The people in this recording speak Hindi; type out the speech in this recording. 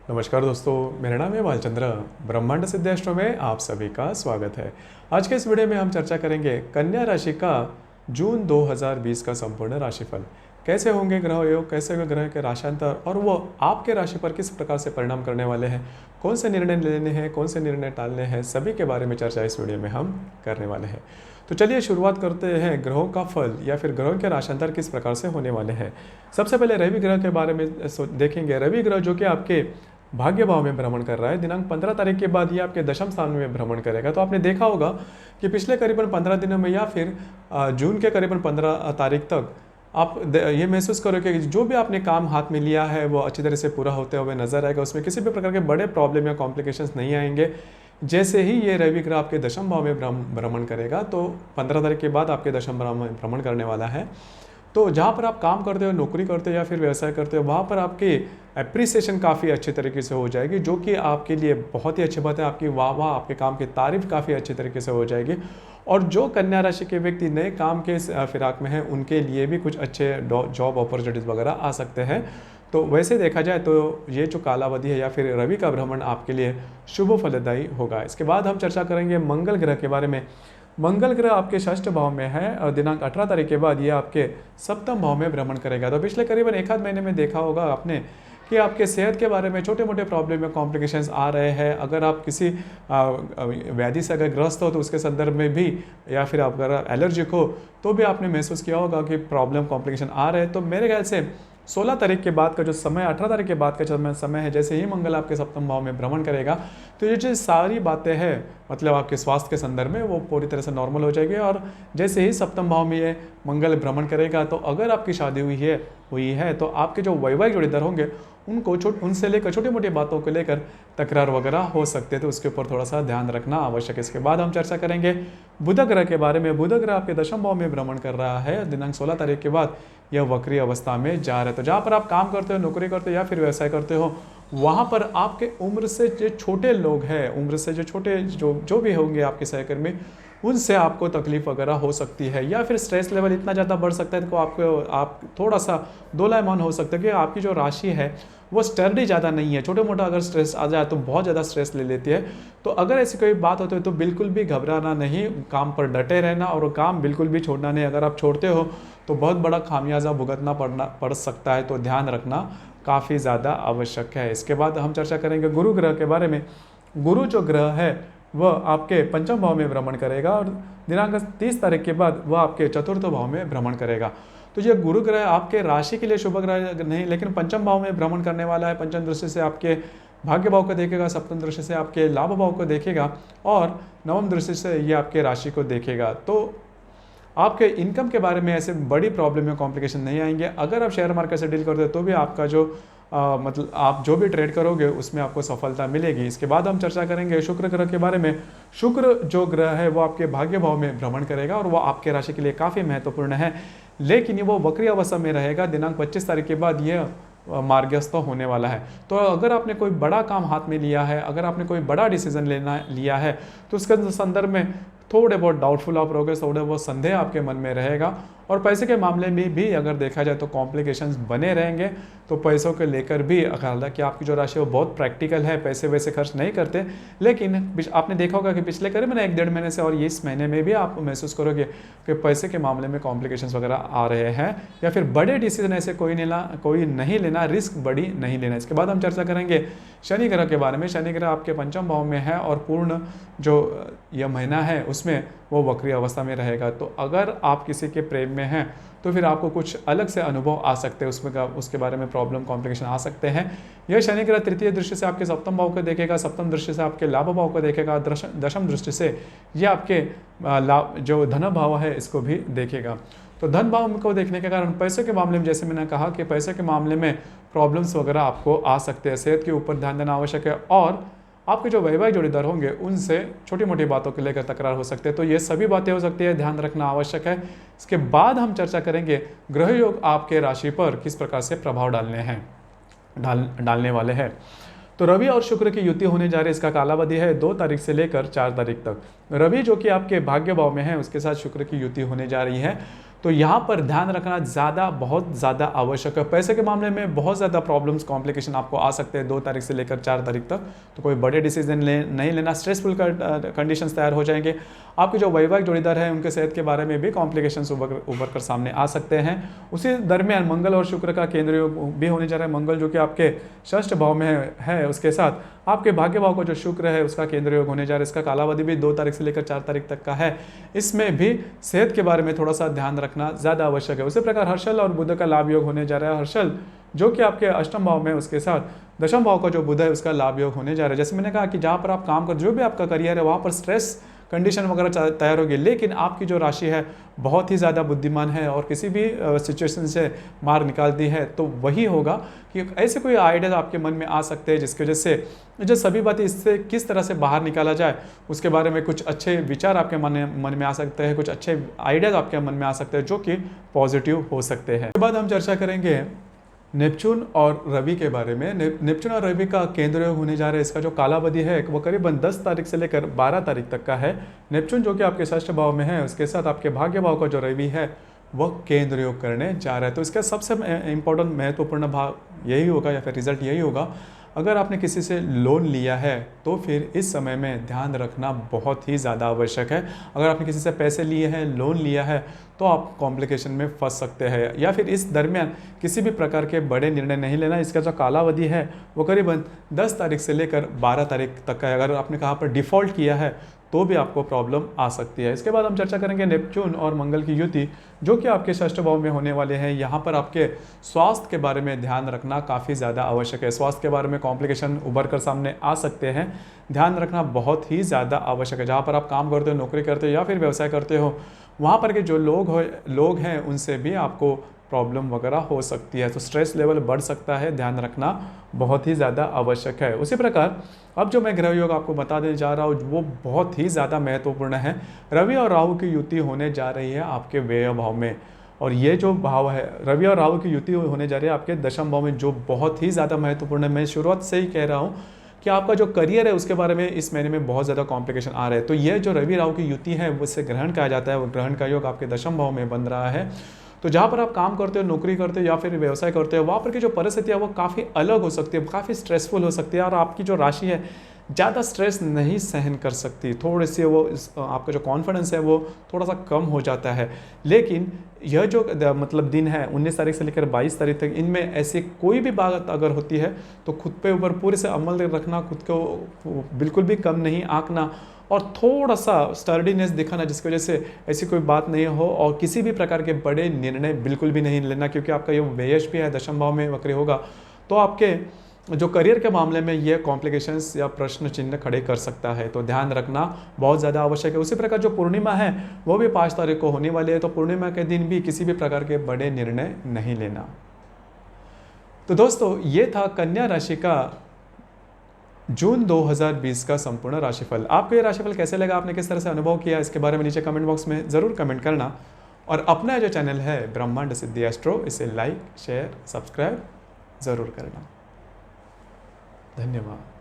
नमस्कार दोस्तों, मेरा नाम है बालचंद्र। ब्रह्मांड सिद्ध एस्ट्रो में आप सभी का स्वागत है। आज के इस वीडियो में हम चर्चा करेंगे कन्या राशि का जून 2020 का संपूर्ण राशिफल। कैसे होंगे ग्रह योग, कैसे होंगे ग्रह के राशांतर और वो आपके राशि पर किस प्रकार से परिणाम करने वाले हैं, कौन से निर्णय लेने हैं, कौन से निर्णय टालने हैं, सभी के बारे में चर्चा इस वीडियो में हम करने वाले हैं। तो चलिए शुरुआत करते हैं ग्रहों का फल या फिर ग्रहों के राशांतर किस प्रकार से होने वाले हैं। सबसे पहले रवि ग्रह के बारे में देखेंगे। रवि ग्रह जो कि आपके भाग्य भाव में भ्रमण कर रहा है, दिनांक 15 तारीख के बाद ये आपके दशम स्थान में भ्रमण करेगा। तो आपने देखा होगा कि पिछले करीबन 15 दिनों में या फिर जून के करीबन 15 तारीख तक आप ये महसूस करोगे कि जो भी आपने काम हाथ में लिया है वो अच्छी तरह से पूरा होते हुए नजर आएगा। उसमें किसी भी प्रकार के बड़े प्रॉब्लम या कॉम्प्लिकेशंस नहीं आएंगे। जैसे ही ये रवि ग्रह आपके दशम भाव में भ्रमण करेगा, तो 15 तारीख के बाद आपके दशम भाव में भ्रमण करने वाला है। तो जहाँ पर आप काम करते हो, नौकरी करते हो या फिर व्यवसाय करते हो, वहाँ पर आपकी एप्रिसिएशन काफ़ी अच्छे तरीके से हो जाएगी, जो कि आपके लिए बहुत ही अच्छी बात है। आपकी वाह वाह, आपके काम की तारीफ काफ़ी अच्छे तरीके से हो जाएगी। और जो कन्या राशि के व्यक्ति नए काम के फिराक में हैं, उनके लिए भी कुछ अच्छे जॉब अपॉर्चुनिटीज़ वगैरह आ सकते हैं। तो वैसे देखा जाए तो ये जो कालावधि है या फिर रवि का भ्रमण आपके लिए शुभ फलदायी होगा। इसके बाद हम चर्चा करेंगे मंगल ग्रह के बारे में। मंगल ग्रह आपके षष्ठ भाव में है और दिनांक 18 तारीख के बाद ये आपके सप्तम भाव में भ्रमण करेगा। तो पिछले करीबन एक आध महीने में देखा होगा आपने कि आपके सेहत के बारे में छोटे मोटे प्रॉब्लम या कॉम्प्लिकेशंस आ रहे हैं। अगर आप किसी व्याधि से अगर ग्रस्त हो तो उसके संदर्भ में भी, या फिर आप अगर एलर्जिक हो तो भी आपने महसूस किया होगा कि प्रॉब्लम कॉम्प्लिकेशन आ रहे हैं। तो मेरे ख्याल से 16 तारीख के बाद का जो समय, 18 तारीख के बाद का समय है, जैसे ही मंगल आपके सप्तम भाव में भ्रमण करेगा, तो ये जो सारी बातें हैं मतलब आपके स्वास्थ्य के संदर्भ में वो पूरी तरह से नॉर्मल हो जाएगी। और जैसे ही सप्तम भाव में ये मंगल भ्रमण करेगा, तो अगर आपकी शादी हुई है तो आपके जो वैवाहिक जोड़ीदार होंगे उनको उनसे लेकर छोटी मोटी बातों को लेकर तकरार वगैरह हो सकते हैं। तो उसके ऊपर थोड़ा सा ध्यान रखना आवश्यक है। इसके बाद हम चर्चा करेंगे बुध ग्रह के बारे में। बुध ग्रह आपके दशम भाव में भ्रमण कर रहा है। दिनांक 16 तारीख के बाद यह वक्री अवस्था में जा रहा है। तो जहाँ पर आप काम करते हो, नौकरी करते हो या फिर व्यवसाय करते हो, वहाँ पर आपके उम्र से जो छोटे लोग हैं, उम्र से जो छोटे जो भी होंगे आपके सहकर्मी, उनसे आपको तकलीफ वगैरह हो सकती है या फिर स्ट्रेस लेवल इतना ज़्यादा बढ़ सकता है तो आप थोड़ा सा दोलायमान हो सकता है कि आपकी जो राशि है वो स्टर्डी ज़्यादा नहीं है। छोटे मोटा अगर स्ट्रेस आ जाए तो बहुत ज़्यादा स्ट्रेस ले लेती है। तो अगर ऐसी कोई बात होती है तो बिल्कुल भी घबराना नहीं, काम पर डटे रहना और काम बिल्कुल भी छोड़ना नहीं। अगर आप छोड़ते हो तो बहुत बड़ा खामियाजा भुगतना पड़ सकता है। तो ध्यान रखना काफ़ी ज़्यादा आवश्यक है। इसके बाद हम चर्चा करेंगे गुरु ग्रह के बारे में। गुरु जो ग्रह है वह आपके पंचम भाव में भ्रमण करेगा और दिनांक 30 तारीख के बाद वह आपके चतुर्थ भाव में भ्रमण करेगा। तो ये गुरु ग्रह आपके राशि के लिए शुभ ग्रह नहीं, लेकिन पंचम भाव में भ्रमण करने वाला है। पंचम दृष्टि से आपके भाग्य भाव को देखेगा, सप्तम दृष्टि से आपके लाभ भाव को देखेगा और नवम दृष्टि से ये आपके राशि को देखेगा। तो आपके इनकम के बारे में ऐसे बड़ी प्रॉब्लम या कॉम्प्लिकेशन नहीं आएंगे। अगर आप शेयर मार्केट से डील करते हो तो भी आपका जो मतलब आप जो भी ट्रेड करोगे उसमें आपको सफलता मिलेगी। इसके बाद हम चर्चा करेंगे शुक्र ग्रह के बारे में। शुक्र जो ग्रह है वो आपके भाग्य भाव में भ्रमण करेगा और वो आपके राशि के लिए काफ़ी महत्वपूर्ण है, लेकिन वो वक्री अवस्था में रहेगा। दिनांक 25 तारीख के बाद ये मार्गस्थ होने वाला है। तो अगर आपने कोई बड़ा काम हाथ में लिया है, अगर आपने कोई बड़ा डिसीजन लिया है, तो उसके संदर्भ में थोड़े बहुत डाउटफुल आप रहोगे, थोड़े बहुत संदेह आपके मन में रहेगा। और पैसे के मामले में भी अगर देखा जाए तो कॉम्प्लिकेशंस बने रहेंगे। तो पैसों को लेकर भी, हालांकि आपकी जो राशि है वो बहुत प्रैक्टिकल है, पैसे वैसे खर्च नहीं करते, लेकिन आपने देखा होगा कि पिछले करीबन 1-1.5 महीने से और इस महीने में भी आप महसूस करोगे कि पैसे के मामले में कॉम्प्लिकेशंस वगैरह आ रहे हैं। या फिर बड़े डिसीजन ऐसे कोई नहीं लेना, रिस्क बड़ी नहीं लेना। इसके बाद हम चर्चा करेंगे शनि ग्रह के बारे में। शनि ग्रह आपके पंचम भाव में है और पूर्ण जो यह महीना है उसमें वो वक्री अवस्था में रहेगा। तो अगर आप किसी के प्रेम में हैं तो फिर आपको कुछ अलग से अनुभव आ सकते हैं, उसके बारे में प्रॉब्लम कॉम्प्लिकेशन आ सकते हैं। यह शनि ग्रह तृतीय दृष्टि से आपके सप्तम भाव को देखेगा, सप्तम दृष्टि से आपके लाभ भाव को देखेगा, दशम दृष्टि से यह आपके लाभ जो धन भाव है इसको भी देखेगा। तो धन भाव को देखने के कारण पैसे के मामले में, जैसे मैंने कहा कि पैसे के मामले में प्रॉब्लम्स वगैरह आपको आ सकते हैं। सेहत के ऊपर ध्यान देना आवश्यक है और आपके जो वैवाहिक जोड़ीदार होंगे उनसे छोटी मोटी बातों को लेकर तकरार हो सकते हैं। तो ये सभी बातें हो सकती है, ध्यान रखना आवश्यक है। इसके बाद हम चर्चा करेंगे ग्रह योग आपके राशि पर किस प्रकार से प्रभाव डालने वाले हैं। तो रवि और शुक्र की युति होने जा रही है। इसका कालावधि है 2 तारीख से लेकर 4 तारीख तक। रवि जो कि आपके भाग्य भाव में है उसके साथ शुक्र की युति होने जा रही है। तो यहाँ पर ध्यान रखना बहुत ज़्यादा आवश्यक है। पैसे के मामले में बहुत ज़्यादा प्रॉब्लम्स कॉम्प्लिकेशन आपको आ सकते हैं 2 तारीख से लेकर 4 तारीख तक। तो कोई बड़े डिसीजन नहीं लेना, स्ट्रेसफुल कंडीशंस तैयार हो जाएंगे। आपके जो वैवाहिक जोड़ीदार है उनके सेहत के बारे में भी कॉम्प्लिकेशंस उभर कर सामने आ सकते हैं। उसी दरमियान मंगल और शुक्र का केंद्र योग भी होने जा रहा है। मंगल जो कि आपके षष्ठ भाव में है, उसके साथ आपके भाग्य भाव को जो शुक्र है उसका केंद्र योग होने जा रहा है। इसका कालावधि भी 2 तारीख से लेकर 4 तारीख तक का है। इसमें भी सेहत के बारे में थोड़ा सा ध्यान रखना ज़्यादा आवश्यक है। उसी प्रकार हर्षल और बुध का लाभ योग होने जा रहा है। हर्षल जो कि आपके अष्टम भाव में, उसके साथ दशम भाव का जो बुध है उसका लाभ योग होने जा रहा है। जैसे मैंने कहा कि जहाँ पर आप काम कर, जो भी आपका करियर है वहाँ पर स्ट्रेस कंडीशन वगैरह तैयार होगी, लेकिन आपकी जो राशि है बहुत ही ज़्यादा बुद्धिमान है और किसी भी सिचुएशन से मार निकालती है। तो वही होगा कि ऐसे कोई आइडियाज आपके मन में आ सकते हैं जिसकी वजह से जो सभी बातें इससे किस तरह से बाहर निकाला जाए उसके बारे में कुछ अच्छे विचार आपके मन में आ सकते हैं, कुछ अच्छे आइडियाज आपके मन में आ सकते हैं जो कि पॉजिटिव हो सकते हैं। उसके बाद हम चर्चा करेंगे नेपच्यून और रवि के बारे में। नेपच्यून और रवि का केंद्र योग होने जा रहा है। इसका जो कालावधि है वो करीबन 10 तारीख से लेकर 12 तारीख तक का है। नेपच्यून जो कि आपके षष्ठ भाव में है, उसके साथ आपके भाग्य भाव का जो रवि है वह केंद्र योग करने जा रहा है। तो इसका सबसे इंपॉर्टेंट महत्वपूर्ण भाग यही होगा या फिर रिजल्ट यही होगा, अगर आपने किसी से लोन लिया है तो फिर इस समय में ध्यान रखना बहुत ही ज़्यादा आवश्यक है। अगर आपने किसी से पैसे लिए हैं, लोन लिया है, तो आप कॉम्प्लिकेशन में फंस सकते हैं। या फिर इस दरमियान किसी भी प्रकार के बड़े निर्णय नहीं लेना। इसका जो कालावधि है वो करीबन 10 तारीख से लेकर 12 तारीख तक का है। अगर आपने कहाँ पर डिफ़ॉल्ट किया है तो भी आपको प्रॉब्लम आ सकती है। इसके बाद हम चर्चा करेंगे नेपच्यून और मंगल की युति जो कि आपके षष्ठ भाव में होने वाले हैं। यहाँ पर आपके स्वास्थ्य के बारे में ध्यान रखना काफ़ी ज़्यादा आवश्यक है। स्वास्थ्य के बारे में कॉम्प्लिकेशन उभर कर सामने आ सकते हैं, ध्यान रखना बहुत ही ज़्यादा आवश्यक है। जहाँ पर आप काम करते हो, नौकरी करते हो या फिर व्यवसाय करते हो, वहाँ पर के जो लोग हैं उनसे भी आपको प्रॉब्लम वगैरह हो सकती है। तो स्ट्रेस लेवल बढ़ सकता है, ध्यान रखना बहुत ही ज़्यादा आवश्यक है। उसी प्रकार अब जो मैं ग्रह योग आपको बता देने जा रहा हूँ वो बहुत ही ज़्यादा महत्वपूर्ण है। रवि और राहु की युति होने जा रही है आपके व्यय भाव में, और ये जो भाव है रवि और राहु की युति होने जा रही है आपके दशम भाव में, जो बहुत ही ज़्यादा महत्वपूर्ण है। मैं शुरुआत से ही कह रहा हूँ कि आपका जो करियर है उसके बारे में इस महीने में बहुत ज़्यादा कॉम्प्लिकेशन आ रहे हैं। तो ये जो रवि राहु की युति है उससे ग्रहण कहा जाता है, वो ग्रहण का योग आपके दशम भाव में बन रहा है। तो जहाँ पर आप काम करते हो, नौकरी करते हो या फिर व्यवसाय करते हो, वहाँ पर की जो परिस्थिति है वो काफ़ी अलग हो सकती है, काफ़ी स्ट्रेसफुल हो सकती है और आपकी जो राशि है ज़्यादा स्ट्रेस नहीं सहन कर सकती। थोड़ी सी वो आपका जो कॉन्फिडेंस है वो थोड़ा सा कम हो जाता है। लेकिन यह जो मतलब दिन है 19 तारीख से लेकर 22 तारीख तक, इनमें ऐसी कोई भी बात अगर होती है तो खुद पे ऊपर पूरे से अमल रखना, खुद को बिल्कुल भी कम नहीं आंकना और थोड़ा सा स्टर्डीनेस दिखाना जिसकी वजह से ऐसी कोई बात नहीं हो। और किसी भी प्रकार के बड़े निर्णय बिल्कुल भी नहीं लेना, क्योंकि आपका ये व्ययश भी है, दशम भाव में वक्री होगा, तो आपके जो करियर के मामले में ये कॉम्प्लिकेशंस या प्रश्न चिन्ह खड़े कर सकता है। तो ध्यान रखना बहुत ज़्यादा आवश्यक है। उसी प्रकार जो पूर्णिमा है वो भी 5 तारीख को होने वाली है, तो पूर्णिमा के दिन भी किसी भी प्रकार के बड़े निर्णय नहीं लेना। तो दोस्तों ये था कन्या राशि का जून 2020 का संपूर्ण राशिफल। आपको ये राशिफल कैसे लगा, आपने किस तरह से अनुभव किया, इसके बारे में नीचे कमेंट बॉक्स में ज़रूर कमेंट करना। और अपना जो चैनल है ब्रह्मांड सिद्धि एस्ट्रो, इसे लाइक शेयर सब्सक्राइब ज़रूर करना। धन्यवाद।